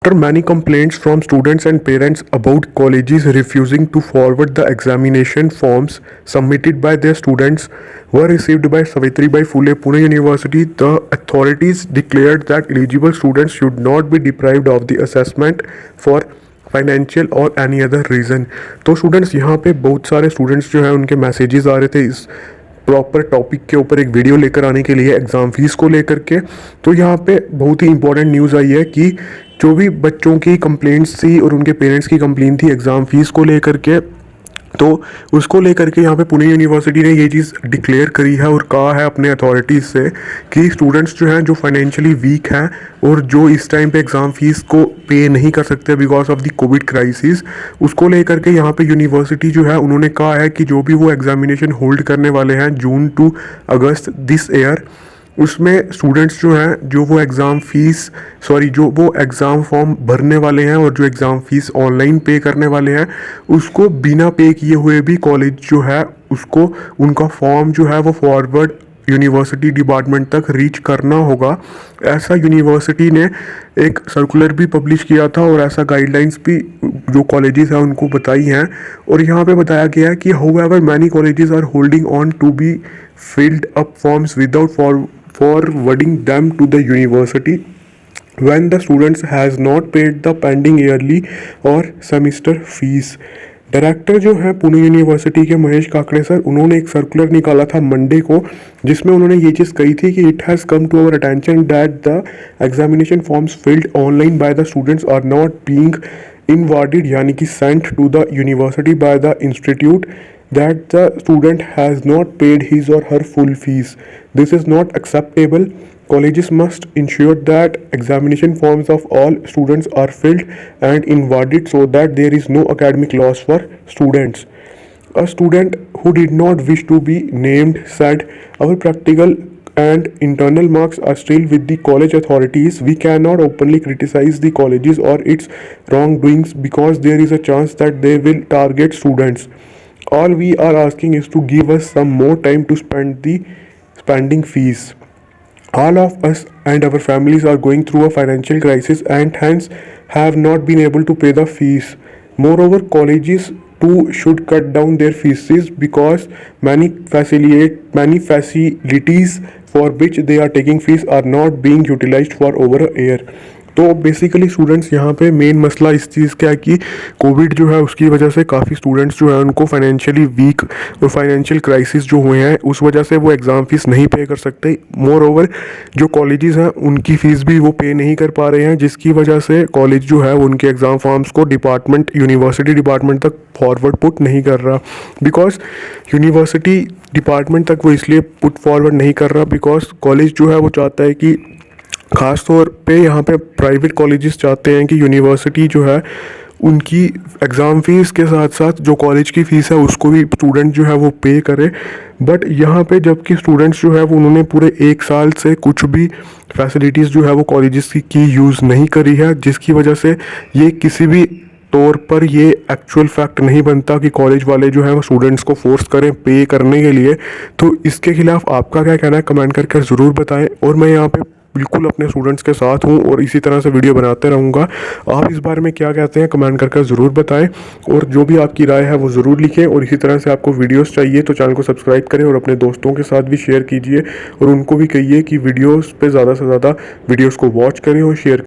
After many complaints from students and parents about colleges refusing to forward the examination forms submitted by their students were received by Savitribai Phule Pune University, the authorities declared that eligible students should not be deprived of the assessment for financial और any other reason. तो students यहाँ पे बहुत सारे students जो हैं उनके messages आ रहे थे इस प्रॉपर टॉपिक के ऊपर एक वीडियो लेकर आने के लिए एग्ज़ाम फीस को लेकर के। तो यहाँ पे बहुत ही इंपॉर्टेंट न्यूज़ आई है कि जो भी बच्चों की कंप्लेंट्स थी और उनके पेरेंट्स की कंप्लेंट थी एग्ज़ाम फीस को लेकर के, तो उसको लेकर के यहाँ पे पुणे यूनिवर्सिटी ने ये चीज़ डिक्लेयर करी है और कहा है अपने अथॉरिटीज़ से कि स्टूडेंट्स जो हैं जो फाइनेंशियली वीक हैं और जो इस टाइम पे एग्ज़ाम फीस को पे नहीं कर सकते because of the Covid crisis, उसको लेकर के यहाँ पे यूनिवर्सिटी जो है उन्होंने कहा है कि जो भी वो एग्ज़ामिनेशन होल्ड करने वाले हैं जून टू अगस्त दिस ईयर, उसमें स्टूडेंट्स जो हैं जो वो एग्ज़ाम फॉर्म भरने वाले हैं और जो एग्ज़ाम फीस ऑनलाइन पे करने वाले हैं उसको बिना पे किए हुए भी कॉलेज जो है उसको उनका फॉर्म जो है वो फॉरवर्ड यूनिवर्सिटी डिपार्टमेंट तक रीच करना होगा। ऐसा यूनिवर्सिटी ने एक सर्कुलर भी पब्लिश किया था और ऐसा गाइडलाइंस भी जो कॉलेजेस हैं उनको बताई हैं। और यहाँ पे बताया गया है कि however many colleges are holding on to be filled up forms without forwarding them to the university when the students has not paid the pending yearly or semester fees। Director जो है पुणे यूनिवर्सिटी के Mahesh Kakade sir, उन्होंने एक circular निकाला था Monday को जिसमें उन्होंने ये चीज़ कही थी कि it has come to our attention that the examination forms filled online by the students are not being inwarded यानी कि sent to the university by the institute that the student has not paid his or her full fees. This is not acceptable. Colleges must ensure that examination forms of all students are filled and invalid so that there is no academic loss for students. A student who did not wish to be named said, "Our practical and internal marks are still with the college authorities. We cannot openly criticize the colleges or its wrongdoings because there is a chance that they will target students. All we are asking is to give us some more time to spending fees. All of us and our families are going through a financial crisis and hence have not been able to pay the fees. Moreover, colleges too should cut down their fees because many facilities for which they are taking fees are not being utilized for over a year." तो basically students यहाँ पे main मसला इस चीज़ का है कि Covid जो है उसकी वजह से काफ़ी स्टूडेंट्स जो है उनको फाइनेंशियली वीक और फाइनेंशियल क्राइसिस जो हुए हैं उस वजह से वो एग्ज़ाम फीस नहीं पे कर सकते। मोर ओवर जो कॉलेजेस हैं उनकी फ़ीस भी वो पे नहीं कर पा रहे हैं जिसकी वजह से कॉलेज जो है उनके एग्ज़ाम फॉर्म्स को यूनिवर्सिटी डिपार्टमेंट तक फॉरवर्ड पुट नहीं कर रहा। बिकॉज यूनिवर्सिटी डिपार्टमेंट तक वो इसलिए पुट फॉरवर्ड नहीं कर रहा बिकॉज कॉलेज जो है वो चाहता है कि ख़ास तौर पे यहाँ पे प्राइवेट कॉलेजेस चाहते हैं कि यूनिवर्सिटी जो है उनकी एग्ज़ाम फीस के साथ साथ जो कॉलेज की फ़ीस है उसको भी स्टूडेंट जो है वो पे करे। बट यहाँ पे जबकि स्टूडेंट्स जो है वो उन्होंने पूरे एक साल से कुछ भी फैसिलिटीज़ जो है वो कॉलेजेस की यूज़ नहीं करी है, जिसकी वजह से ये किसी भी तौर पर ये एक्चुअल फैक्ट नहीं बनता कि कॉलेज वाले जो है वो स्टूडेंट्स को फोर्स करें पे करने के लिए। तो इसके खिलाफ आपका क्या कहना है कमेंट करके ज़रूर बताएं। और मैं यहाँ पे बिल्कुल अपने स्टूडेंट्स के साथ हूँ और इसी तरह से वीडियो बनाते रहूँगा। आप इस बारे में क्या कहते हैं कमेंट करके ज़रूर बताएं और जो भी आपकी राय है वो ज़रूर लिखें। और इसी तरह से आपको वीडियोस चाहिए तो चैनल को सब्सक्राइब करें और अपने दोस्तों के साथ भी शेयर कीजिए और उनको भी कहिए कि वीडियोस पे ज़्यादा से ज़्यादा वीडियोस को वॉच करें और शेयर